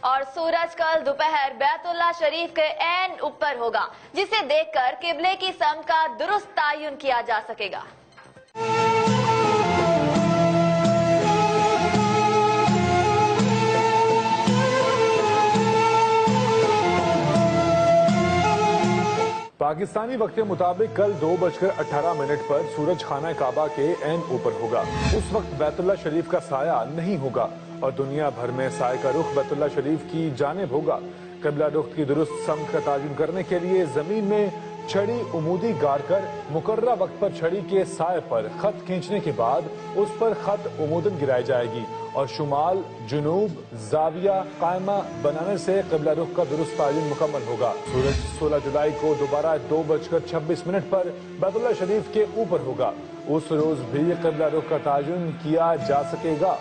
اور سورج کل دوپہر بیت اللہ شریف کے عین اوپر ہوگا، جسے دیکھ کر قبلے کی سمت کا درست تعین کیا جا سکے گا۔ پاکستانی وقت کے مطابق کل 2:18 پر سورج خانہ کعبہ کے عین اوپر ہوگا۔ اس وقت بیت اللہ شریف کا سایہ نہیں ہوگا اور دنیا بھر میں سائے کا رخ بیت اللہ شریف کی جانب ہوگا۔ قبلہ رخ کی درست سمت کا تعین کرنے کے لیے زمین میں چھڑی عمودی گاڑ کر مقررہ وقت پر چھڑی کے سائے پر خط کھینچنے کے بعد اس پر خط عمودن گرائی جائے گی اور شمال جنوب زاویہ قائمہ بنانے سے قبلہ رخ کا درست تعین مکمل ہوگا۔ سورج 16 جولائی کو دوبارہ 2:26 پر بیت اللہ شریف کے اوپر ہوگا۔ اس روز بھی قبلہ رخ کا تعین کیا جا سکے گا۔